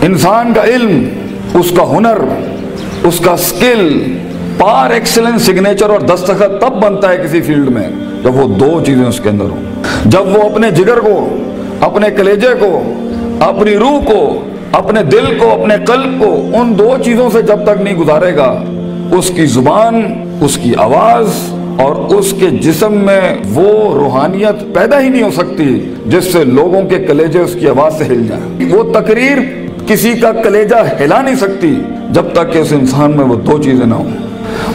انسان کا علم، اس کا ہنر، اس کا سکل پار ایکسلنس سگنیچر اور دستخط تب بنتا ہے کسی فیلڈ میں جب وہ دو چیزیں اس کے اندر ہوں. جب وہ اپنے جگر کو، اپنے کلیجے کو، اپنی روح کو، اپنے دل کو، اپنے قلب کو ان دو چیزوں سے جب تک نہیں گزارے گا، اس کی زبان، اس کی آواز اور اس کے جسم میں وہ روحانیت پیدا ہی نہیں ہو سکتی جس سے لوگوں کے کلیجے اس کی آواز سے ہل جائیں. وہ تقریر کسی کا کلیجہ ہلا نہیں سکتی جب تک کہ اس انسان میں وہ دو چیزیں نہ ہوں.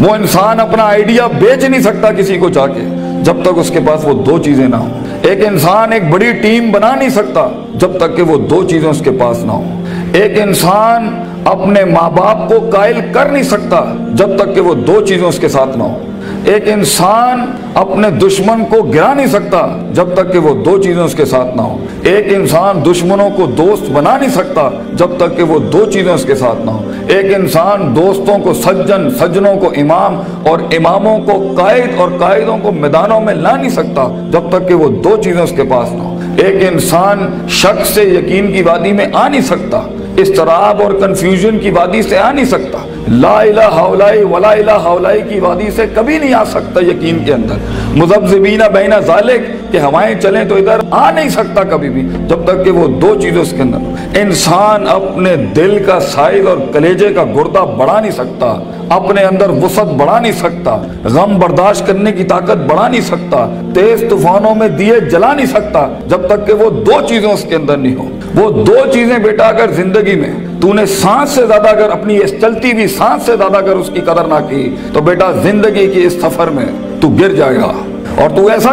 وہ انسان اپنا آئیڈیا بیچ نہیں سکتا کسی کو جا کے جب تک اس کے پاس وہ دو چیزیں نہ ہوں. ایک انسان ایک بڑی ٹیم بنا نہیں سکتا جب تک کہ وہ دو چیزیں اس کے پاس نہ ہوں. ایک انسان اپنے ماں باپ کو قائل کر نہیں سکتا جب تک کہ وہ دو چیزیں اس کے ساتھ نہ ہوں. ایک انسان اپنے دشمن کو گرا نہیں سکتا جب تک کہ وہ دو چیزیں اس کے ساتھ نہ ہوں. ایک انسان دشمنوں کو دوست بنا نہیں سکتا جب تک کہ وہ دو چیزیں اس کے ساتھ نہ ہوں. ایک انسان دوستوں کو سجن، سجنوں کو امام اور اماموں کو قائد اور قائدوں کو میدانوں میں لا نہیں سکتا جب تک کہ وہ دو چیزیں اس کے پاس نہ ہوں. ایک انسان شک سے یقین کی وادی میں آ نہیں سکتا، اضطراب اور کنفیوژن کی وادی سے آ نہیں سکتا، لا الہ الا ولا الہ الا کی وادی سے کبھی نہیں آ سکتا یقین کے اندر. مذبذبین بین ذالک کہ ہوائیں چلیں تو ادھر آ نہیں سکتا کبھی بھی جب تک کہ وہ دو چیزیں اس کے اندر. انسان اپنے دل کا سائز اور کلیجے کا گردہ بڑھا نہیں سکتا، اپنے اندر وسعت بڑھا نہیں سکتا، غم برداشت کرنے کی طاقت بڑھا نہیں سکتا، تیز طوفانوں میں دیے جلا نہیں سکتا جب تک کہ وہ دو چیزیں اس کے اندر نہیں ہو. وہ دو چیزیں بیٹا اگر زندگی میں تو نے سانس سے زیادہ اگر اپنی اس چلتی ہوئی سانس سے زیادہ اگر اس کی قدر نہ کی تو بیٹا زندگی کی اس سفر میں تو گر جائے گا. اور تو ایسا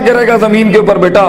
گرے گا زمین کے اوپر بیٹا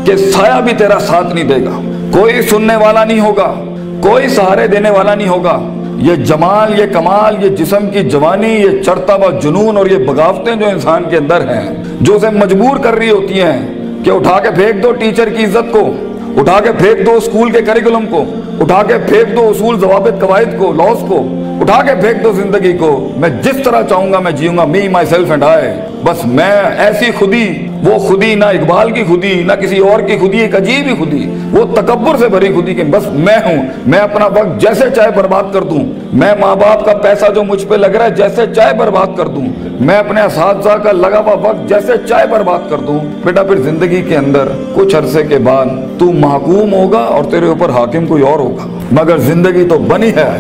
کہ سایہ بھی تیرا ساتھ نہیں دے گا، کوئی سننے والا نہیں ہوگا، کوئی سہارے دینے والا نہیں ہوگا. یہ جمال، یہ کمال، یہ جسم کی جوانی، یہ چڑھتا ہوا جنون اور یہ بغاوتیں جو انسان کے اندر ہیں جو اسے مجبور کر رہی ہوتی ہیں کہ اٹھا کے پھینک دو ٹیچر کی عزت کو، اٹھا کے پھینک دو اسکول کے کریکولم کو، اٹھا کے پھینک دو اصول ضوابط قواعد کو، لاس کو، اٹھا کے پھینک دو زندگی کو. میں جس طرح چاہوں گا میں جیوں گا، می مائی سیلف اینڈ آئی. بس میں ایسی خودی، وہ خودی نہ اقبال کی خودی نہ کسی اور کی خودی، ایک عجیب ہی خودی، وہ تکبر سے بھری خودی کہ بس میں ہوں، میں اپنا وقت جیسے چاہے برباد کر دوں، میں ماں باپ کا پیسہ جو مجھ پہ لگ رہا ہے جیسے چاہے برباد کر دوں، میں اپنے اساتذہ کا لگا ہوا وقت جیسے چاہے برباد کر دوں. بیٹا پھر زندگی کے اندر کچھ عرصے کے بعد تو محکوم ہوگا اور تیرے اوپر حاکم کوئی اور ہوگا. مگر زندگی تو بنی ہے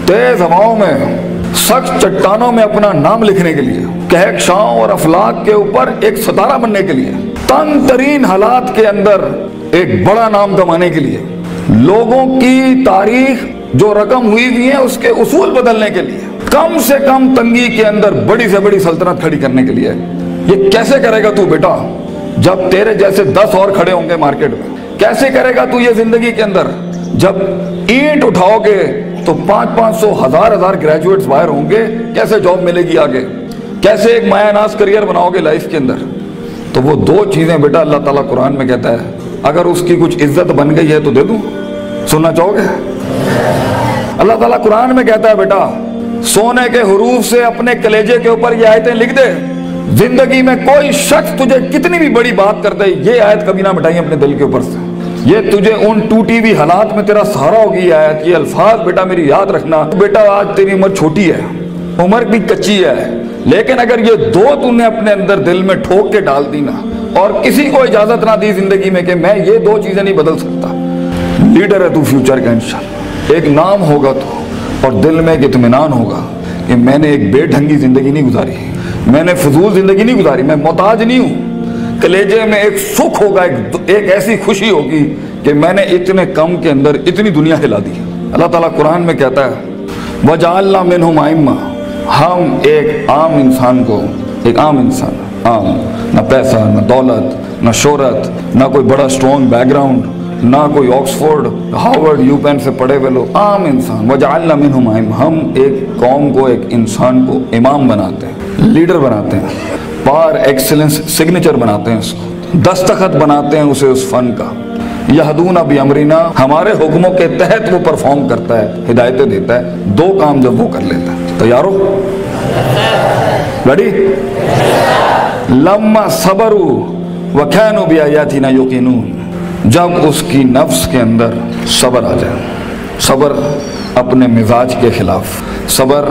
تیز ہواؤں میں، سخت چٹانوں میں اپنا نام لکھنے کے لیے، کہکشاؤں اور افلاک کے اوپر ایک ستارہ بننے کے لیے، تنگ ترین حالات کے اندر ایک بڑا نام کمانے کے لیے، لوگوں کی تاریخ جو رقم ہوئی ہوئی ہے اس کے اصول بدلنے کے لیے، کم سے کم تنگی کے اندر بڑی سے بڑی سلطنت کھڑی کرنے کے لیے. یہ کیسے کرے گا تو بیٹا جب تیرے جیسے 10 اور کھڑے ہوں گے مارکیٹ میں؟ کیسے کرے گا تو یہ زندگی کے اندر جب اینٹ اٹھاؤ گے تو 500 1000 گریجویٹس باہر ہوں گے؟ کیسے جاب ملے گی آگے؟ کیسے ایک مایہ ناز کریئر بناؤ گے لائف کے اندر؟ تو وہ دو چیزیں بیٹا اللہ تعالیٰ قرآن میں کہتا ہے اگر اس کی کچھ عزت بن گئی ہے تو دے دوں. سننا چاہو گے؟ اللہ تعالیٰ قرآن میں کہتا ہے بیٹا سونے کے حروف سے اپنے کلیجے کے اوپر یہ آیتیں لکھ دے، زندگی میں کوئی شخص تجھے کتنی بھی بڑی بات کر دے یہ آیت کبھی نہ مٹائیں اپنے دل کے اوپر سے. یہ تجھے ان ٹوٹی ہوئی حالات میں تیرا سہارا ہوگی یہ آیت. یہ الفاظ بیٹا میری یاد رکھنا. بیٹا آج تیری عمر چھوٹی ہے، عمر بھی کچی ہے، لیکن اگر یہ دو تو نے اپنے اندر دل میں ٹھوک کے ڈال دی نا اور کسی کو اجازت نہ دی زندگی میں کہ میں یہ دو چیزیں نہیں بدل سکتا، لیڈر ہے تو فیوچر کا انشاءاللہ. ایک نام ہوگا تو اور دل میں ایک اطمینان ہوگا کہ میں نے ایک بے ڈھنگی زندگی نہیں گزاری، میں نے فضول زندگی نہیں گزاری، میں محتاج نہیں ہوں. کلیجے میں ایک سکھ ہوگا، ایک ایسی خوشی ہوگی کہ میں نے اتنے کم کے اندر اتنی دنیا ہلا دی. اللہ تعالیٰ قرآن میں کہتا ہے وَجَعَلْنَا مِنْهُمْ أَئِمَّةً، ہم ایک عام انسان کو، ایک عام انسان، عام، نہ پیسہ نہ دولت نہ شہرت نہ کوئی بڑا اسٹرانگ بیک گراؤنڈ نہ کوئی آکسفورڈ ہارورڈ یو پین سے پڑھے ہوئے لوگ، عام انسان. وَجَعَلْنَا مِنْهُمْ أَئِمَّةً، ہم ایک قوم کو، ایک انسان کو امام بناتے ہیں، لیڈر بناتے ہیں، پار ایکسلنس سگنیچر بناتے ہیں، اس کو دستخط بناتے ہیں اسے اس فن کا. یہدون بامرنا، ہمارے حکموں کے تحت وہ پرفارم کرتا ہے، ہدایتیں دیتا ہے. دو کام جب وہ کر لیتا ہے، تیار ہو؟ ریڈی؟ لما صبروا وكانوا بآياتنا يوقنون، جب اس کی نفس کے اندر صبر آ جائے، صبر اپنے مزاج کے خلاف، صبر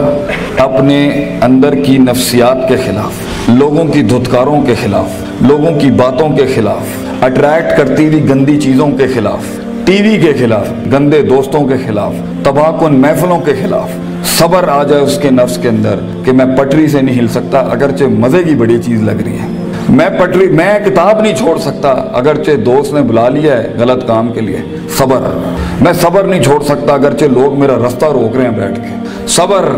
اپنے اندر کی نفسیات کے خلاف، لوگوں کی دھتکاروں کے خلاف، لوگوں کی باتوں کے خلاف، اٹریکٹ کرتی ہوئی گندی چیزوں کے خلاف، ٹی وی کے خلاف، گندے دوستوں کے خلاف، تباہ کن محفلوں کے خلاف صبر آ جائے اس کے نفس کے اندر کہ میں پٹری سے نہیں ہل سکتا اگرچہ مزے کی بڑی چیز لگ رہی ہے، میں کتاب نہیں چھوڑ سکتا اگرچہ دوست نے بلا لیا ہے غلط کام کے لیے، صبر، میں صبر نہیں چھوڑ سکتا اگرچہ لوگ میرا رستہ روک رہے ہیں بیٹھ کے، صبر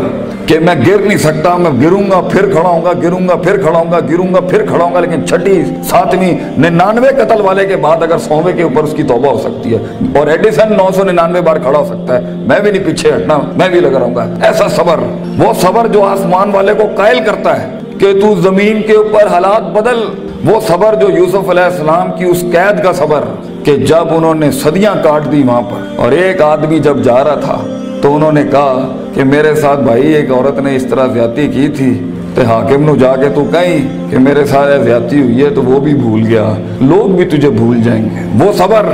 کہ میں گر نہیں سکتا، میں گروں گا پھر کھڑا ہوں گا، گروں گا پھر کھڑا ہوں گا، گروں گا پھر کھڑا ہوں گا، لیکن چھٹی 7ویں 99 قتل والے کے بعد اگر 100ویں کے اوپر اس کی توبہ ہو سکتی ہے اور ایڈیسن 999 بار کھڑا ہو سکتا ہے، میں بھی نہیں پیچھے ہٹنا، میں بھی لگا رہوں گا، ایسا صبر، وہ صبر جو آسمان والے کو قائل کرتا ہے کہ تو زمین کے اوپر حالات بدل، وہ صبر جو یوسف علیہ السلام کی اس قید کا صبر کہ جب انہوں نے صدیاں کاٹ دی وہاں پر اور ایک آدمی جب جا رہا تھا تو انہوں نے کہا کہ میرے ساتھ بھائی ایک عورت نے اس طرح زیادتی کی تھی تے حاکم نو جا کے تو کہیں کہ میرے ساتھ زیادتی ہوئی ہے تو وہ بھی بھول گیا، لوگ بھی تجھے بھول جائیں گے، وہ صبر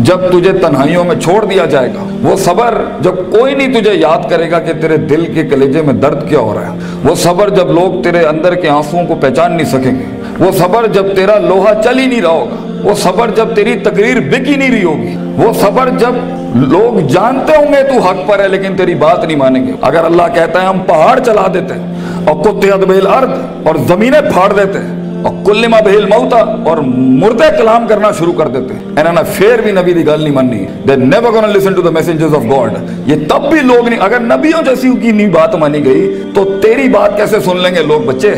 جب تجھے تنہائیوں میں چھوڑ دیا جائے گا، وہ صبر جب کوئی نہیں تجھے یاد کرے گا کہ تیرے دل کے کلیجے میں درد کیا ہو رہا ہے، وہ صبر جب لوگ تیرے اندر کے آنسوؤں کو پہچان نہیں سکیں گے، وہ صبر جب تیرا لوہا چل ہی نہیں رہا ہوگا، وہ صبر جب تیری تقریر بک ہی نہیں رہی ہوگی، وہ صبر جب لوگ جانتے ہوں گے تو حق پر ہے لیکن تیری بات نہیں مانیں گے، اگر اللہ کہتا ہے ہم پہاڑ چلا دیتے ہیں اور قطعت بہ الارض اور زمینیں پھاڑ دیتے ہیں اور کلما بہ الموتى اور مردے کلام کرنا شروع کر دیتے ہیں، انہوں نے پھر بھی نبی دی گل نہیں ماننی، they never gonna listen to the messengers of God، یہ تب بھی لوگ نہیں، اگر نبیوں جیسی کی نہیں بات مانی گئی تو تیری بات کیسے سن لیں گے لوگ، بچے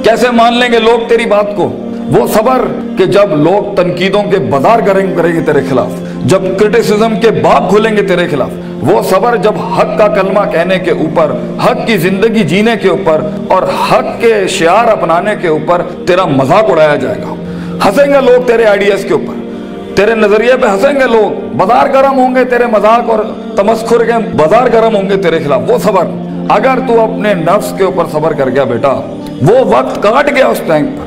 کیسے مان لیں گے لوگ تیری بات کو، وہ صبر کہ جب لوگ تنقیدوں کے بازار کریں گے تیرے خلاف، جب کرٹیسزم کے باب کھولیں گے تیرے خلاف، وہ صبر جب حق کا کلمہ کہنے کے اوپر، حق کی زندگی جینے کے اوپر اور حق کے شعار اپنانے کے اوپر تیرا مذاق اڑایا جائے گا، ہنسیں گے لوگ تیرے آئیڈیاز کے اوپر، تیرے نظریے پہ ہنسیں گے لوگ، بازار گرم ہوں گے تیرے مذاق اور تمسخر کے بازار گرم ہوں گے تیرے خلاف، وہ صبر اگر تو اپنے نفس کے اوپر صبر کر گیا بیٹا، وہ وقت کاٹ گیا اس ٹائم پر،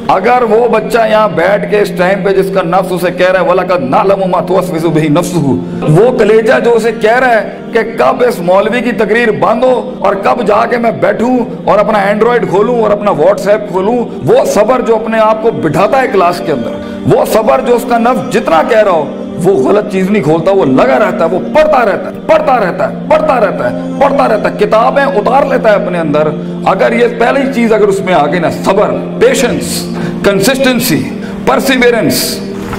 اگر وہ بچہ یہاں بیٹھ کے اس ٹائم پہ جس کا نفس اسے کہہ رہا ہے وَلَقَدْ نَعْلَمُ مَا تُوَسْوِسُ بِهِ نَفْسُهُ، وہ کلیجہ جو اسے کہہ رہا ہے کہ کب اس مولوی کی تقریر بند ہو اور کب جا کے میں بیٹھوں اور اپنا اینڈرائیڈ کھولوں اور اپنا واٹس ایپ کھولوں، وہ صبر جو اپنے آپ کو بٹھاتا ہے کلاس کے اندر، وہ صبر جو اس کا نفس جتنا کہہ رہا ہو وہ غلط چیز نہیں کھولتا، وہ لگا رہتا ہے، وہ پڑھتا رہتا ہے، پڑھتا رہتا ہے، پڑھتا رہتا ہے، پڑھتا رہتا ہے، کتابیں اتار لیتا ہے اپنے اندر، اگر یہ پہلی چیز اگر اس میں آ گئی نا، صبر، پیشنس، کنسسٹنسی، پرسیورنس،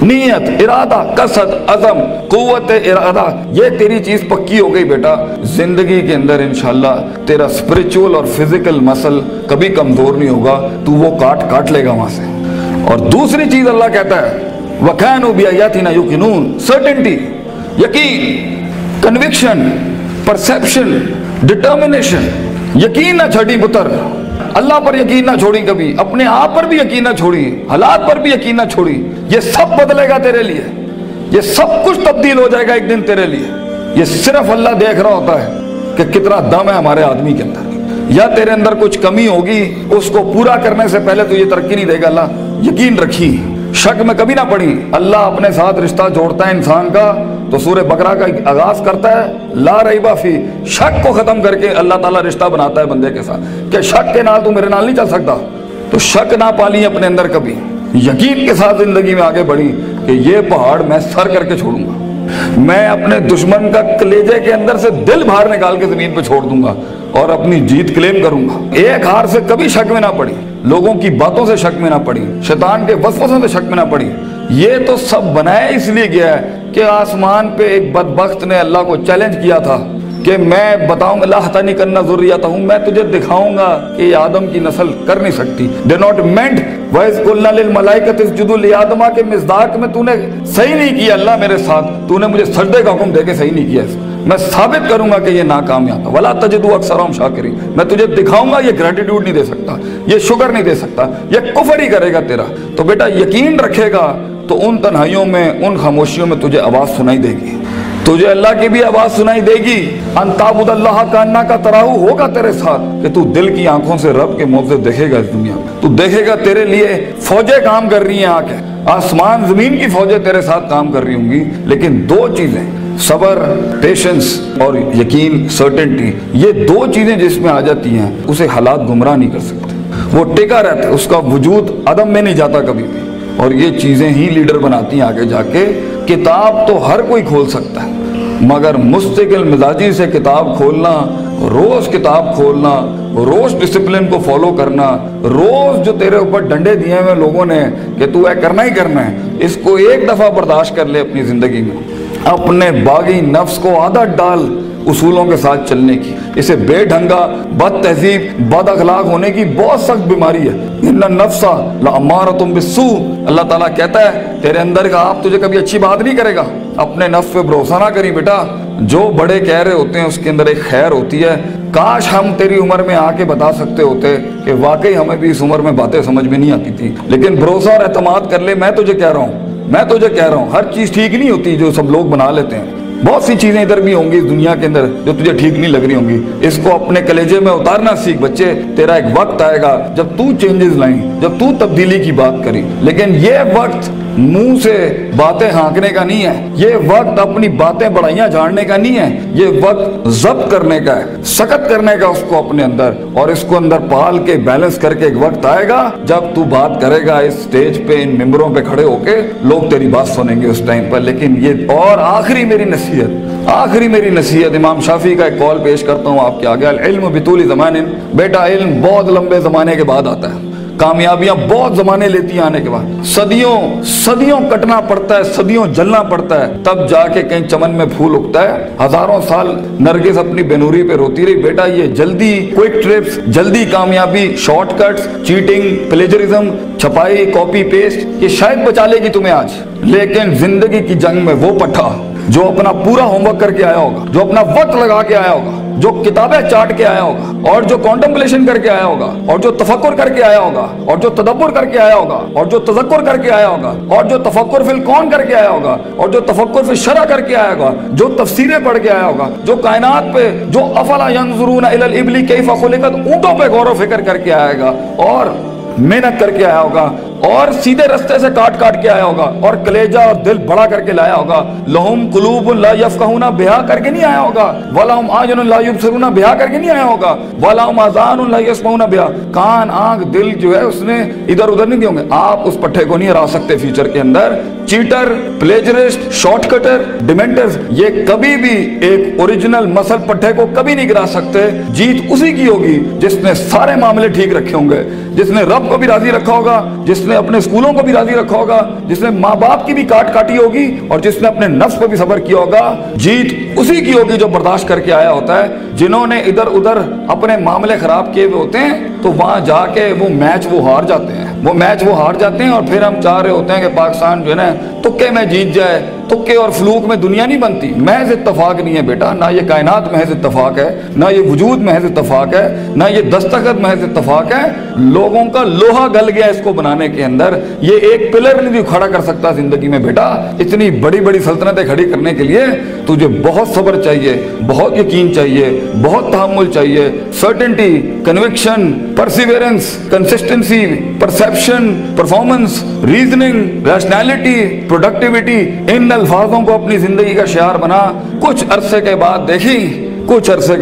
نیت، ارادہ، قصد، عزم، قوت ارادہ، یہ تیری چیز پکی ہو گئی بیٹا، زندگی کے اندر انشاءاللہ تیرا اسپرچول اور فزیکل مسل کبھی کمزور نہیں ہوگا، تو وہ کاٹ لے گا وہاں سے۔ اور دوسری چیز اللہ کہتا ہے وَكَانُوا بِآيَاتِنَا يُوقِنُونَ، سرٹنٹی، یقین، کنوکشن، پرسیپشن، ڈٹرمنیشن، یقین نہ چھڑی پتر، اللہ پر یقین نہ چھوڑی کبھی، اپنے آپ پر بھی یقین نہ چھوڑی، حالات پر بھی یقین نہ چھوڑی، یہ سب بدلے گا تیرے لیے، یہ سب کچھ تبدیل ہو جائے گا ایک دن تیرے لیے، یہ صرف اللہ دیکھ رہا ہوتا ہے کہ کتنا دم ہے ہمارے آدمی کے اندر، یا تیرے اندر کچھ کمی ہوگی اس کو پورا کرنے سے پہلے تو یہ ترقی نہیں دے گا اللہ، یقین رکھی، شک میں کبھی نہ پڑی، اللہ اپنے ساتھ رشتہ جوڑتا ہے انسان کا تو سورہ بقرہ کا آغاز کرتا ہے لا ریب فی، شک کو ختم کر کے اللہ تعالیٰ رشتہ بناتا ہے بندے کے ساتھ کہ شک کے نال تو میرے نال نہیں چل سکتا، تو شک نہ پالی اپنے اندر کبھی، یقین کے ساتھ زندگی میں آگے بڑھی کہ یہ پہاڑ میں سر کر کے چھوڑوں گا، میں اپنے دشمن کا کلیجے کے اندر سے دل باہر نکال کے زمین پہ چھوڑ دوں گا اور اپنی جیت کلیم کروں گا، ایک ہار سے کبھی شک میں نہ پڑی، لوگوں کی باتوں سے شک میں نہ پڑی، شیطان کے وسوسوں سے شک میں نہ پڑی، یہ تو سب بنایا اس لیے گیا ہے کہ آسمان پہ ایک بدبخت نے اللہ کو چیلنج کیا تھا کہ میں بتاؤں گا لَأَحْتَنِكَنَّ ذُرِّيَّتَهُمْ، میں تجھے دکھاؤں گا کہ یہ آدم کی نسل کر نہیں سکتی، they not meant وَإِذْ قُلْنَا لِلْمَلَائِكَةِ اسْجُدُوا لِآدَمَ کے مصداق میں تو نے صحیح نہیں کیا اللہ میرے ساتھ، تو نے مجھے سجدے کا حکم دے کے صحیح نہیں کیا، میں ثابت کروں گا کہ یہ ناکامیاب ہے، وَلَا تَجِدُوا أَكْثَرَهُمْ شَاكِرِينَ، میں تجھے دکھاؤں گا یہ گریٹیٹیوڈ نہیں دے سکتا، یہ شکر نہیں دے سکتا، یہ کفر ہی کرے گا تیرا، تو بیٹا یقین رکھے گا تو ان تنہائیوں میں، ان خاموشیوں میں تجھے آواز سنائی دے گی، تجھے اللہ کی بھی آواز سنائی دے گی، ان تعبد اللہ کانک تراہ ہوگا تیرے ساتھ کہ تو دل کی آنکھوں سے رب کے معجزے دیکھے گا، اس دنیا میں تو دیکھے گا تیرے لیے فوجیں کام کر رہی ہیں، آنکھیں، آسمان زمین کی فوجیں تیرے ساتھ کام کر رہی ہوں گی، لیکن دو چیزیں، صبر، پیشنس اور یقین، سرٹنٹی، یہ دو چیزیں جس میں آ جاتی ہیں اسے حالات گمراہ نہیں کر سکتے، وہ ٹکا رہتا ہے، اس کا وجود عدم میں نہیں جاتا کبھی بھی، اور یہ چیزیں ہی لیڈر بناتی ہیں آگے جا کے۔ کتاب تو ہر کوئی کھول سکتا ہے، مگر مستقل مزاجی سے کتاب کھولنا، روز کتاب کھولنا، روز ڈسپلن کو فالو کرنا، روز جو تیرے اوپر ڈنڈے دیے ہوئے لوگوں نے کہ تو اے کرنا ہی کرنا ہے، اس کو ایک دفعہ برداشت کر لے اپنی زندگی میں، اپنے باغی نفس کو عادت ڈال اصولوں کے ساتھ چلنے کی۔ اسے بے ڈھنگا، بد تہذیب، بد اخلاق ہونے کی بہت سخت بیماری ہے۔ ان النفس لامارۃ بالسوء، اللہ تعالیٰ کہتا ہے تیرے اندر کا آپ تجھے کبھی اچھی بات نہیں کرے گا، اپنے نفس پہ بھروسہ نہ کری بیٹا، جو بڑے کہہ رہے ہوتے ہیں اس کے اندر ایک خیر ہوتی ہے۔ کاش ہم تیری عمر میں آ کے بتا سکتے ہوتے کہ واقعی ہمیں بھی اس عمر میں باتیں سمجھ میں نہیں آتی تھی، لیکن بھروسہ اور اعتماد کر لے، میں تجھے کہہ رہا ہوں ہر چیز ٹھیک نہیں ہوتی جو سب لوگ بنا لیتے ہیں، بہت سی چیزیں ادھر بھی ہوں گی اس دنیا کے اندر جو تجھے ٹھیک نہیں لگ رہی ہوں گی، اس کو اپنے کلیجے میں اتارنا سیکھ بچے، تیرا ایک وقت آئے گا جب تو چینجز لائیں، جب تو تبدیلی کی بات کری، لیکن یہ وقت منہ سے باتیں ہانکنے کا نہیں ہے، یہ وقت اپنی باتیں بڑائیاں جھاڑنے کا نہیں ہے، یہ وقت ضبط کرنے کا ہے، سخت کرنے کا اس کو اپنے اندر، اور اس کو اندر پال کے بیلنس کر کے ایک وقت آئے گا جب تو بات کرے گا اس سٹیج پہ، ان ممبروں پہ کھڑے ہو کے لوگ تیری بات سنیں گے اس ٹائم پر۔ لیکن یہ اور آخری میری نصیحت امام شافعی کا ایک قول پیش کرتا ہوں آپ کے آگے، العلم بطول زمان، بیٹا علم بہت لمبے زمانے کے بعد آتا ہے، کامیابیاں بہت زمانے لیتی ہیں آنے کے بعد، صدیوں کٹنا پڑتا ہے، صدیوں جلنا پڑتا ہے، تب جا کے کہیں چمن میں پھول اگتا ہے۔ ہزاروں سال نرگس اپنی بینوری پہ روتی رہی، بیٹا یہ جلدی کوئک ٹرپس، جلدی کامیابی، شارٹ کٹس، چیٹنگ، پلیجرزم، چھپائی، کاپی پیسٹ، یہ شاید بچا لے گی تمہیں آج، لیکن زندگی کی جنگ میں وہ پٹھا جو اپنا پورا ہوم ورک کر کے آیا ہوگا، جو اپنا وقت لگا کے آیا ہوگا، جو کتابیں چاٹ کے آیا ہوگا، اور جو کانٹمپلیشن کر کے آیا ہوگا، اور جو تفکر کر کے آیا ہوگا، اور جو تدبر کر کے آیا ہوگا، اور جو تذکر کر کے آیا ہوگا، اور جو تفکر فی الکون کر کے آیا ہوگا، اور جو تفکر فی الشرع کر کے آیا ہوگا، جو تفسیریں پڑھ کے آیا ہوگا، جو کائنات پہ، جو افلا ینظرون الی الابل کیف خلقت، اونٹوں پہ غور و فکر کر کے آئے گا، اور محنت کر کے آیا ہوگا، اور سیدھے رستے سے کاٹ کے آیا ہوگا، اور کلیجہ اور دل بڑا کر کے لایا ہوگا، لہم قلوب لا یفقہون بہا کر کے نہیں آیا ہوگا، ولہم اعین لا یبصرون بہا کر کے نہیں آیا ہوگا، ولہم آذان لا یسمعون بہا، کان، آنکھ، دل جو ہے اس نے ادھر ادھر نہیں دیے ہوں گے۔ آپ اس پٹھے کو نہیں ہرا سکتے فیوچر کے اندر۔ چیٹر، پلیجرسٹ، شارٹ کٹر، ڈیمنٹرز، یہ کبھی بھی ایک اوریجنل مسل پٹھے کو کبھی نہیں گرا سکتے۔ جیت اسی کی ہوگی جس نے سارے معاملے ٹھیک رکھے ہوں گے، جس نے رب کو بھی راضی رکھا ہوگا، جس نے اپنے اسکولوں کو بھی راضی رکھا ہوگا، جس نے ماں باپ کی بھی کاٹی ہوگی، اور جس نے اپنے نفس پہ بھی صبر کیا ہوگا۔ جیت اسی کی ہوگی جو برداشت کر کے آیا ہوتا ہے۔ جنہوں نے ادھر ادھر اپنے معاملے خراب کیے ہوئے ہوتے ہیں تو وہاں جا کے وہ میچ ہار جاتے ہیں، اور پھر ہم چاہ رہے ہوتے ہیں کہ پاکستان جو ہے نا تکے میں جیت جائے۔ تکے اور فلوک میں دنیا نہیں بنتی، محض اتفاق نہیں ہے بیٹا، نہ یہ کائنات محض اتفاق ہے، نہ یہ وجود محض اتفاق ہے، نہ یہ دستخط محض اتفاق ہے۔ لوگوں کا لوہا گل گیا اس کو بنانے کے اندر، یہ ایک پلر نہیں کھڑا کر سکتا زندگی میں بیٹا۔ اتنی بڑی بڑی سلطنتیں کھڑی کرنے کے لیے تجھے بہت صبر چاہیے، بہت یقین چاہیے، بہت تحمل چاہیے، certainty, conviction, perseverance, consistency, perception, performance, reasoning, rationality, productivity, ان الفاظوں کو اپنی زندگی کا شعار بنا۔ کچھ عرصے کے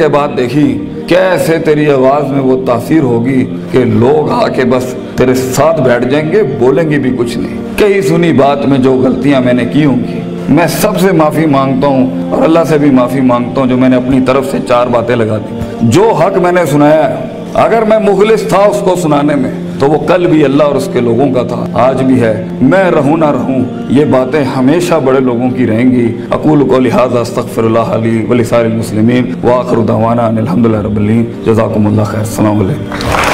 بعد دیکھی کیسے تیری آواز میں وہ تاثیر ہوگی کہ لوگ آ کے بس تیرے ساتھ بیٹھ جائیں گے، بولیں گے بھی کچھ نہیں۔ کہیں سنی بات میں جو غلطیاں میں نے کی ہوں گی، میں سب سے معافی مانگتا ہوں، اور اللہ سے بھی معافی مانگتا ہوں جو میں نے اپنی طرف سے 4 باتیں لگا دی۔ جو حق میں نے سنایا ہے، اگر میں مخلص تھا اس کو سنانے میں تو وہ کل بھی اللہ اور اس کے لوگوں کا تھا، آج بھی ہے۔ میں رہوں نہ رہوں، یہ باتیں ہمیشہ بڑے لوگوں کی رہیں گی۔ اقول قولی ھذا استغفر اللہ لی ولسائر المسلمین، وآخر دعوانا ان الحمد للہ رب العالمین۔ جزاکم اللہ خیر، السلام علیکم۔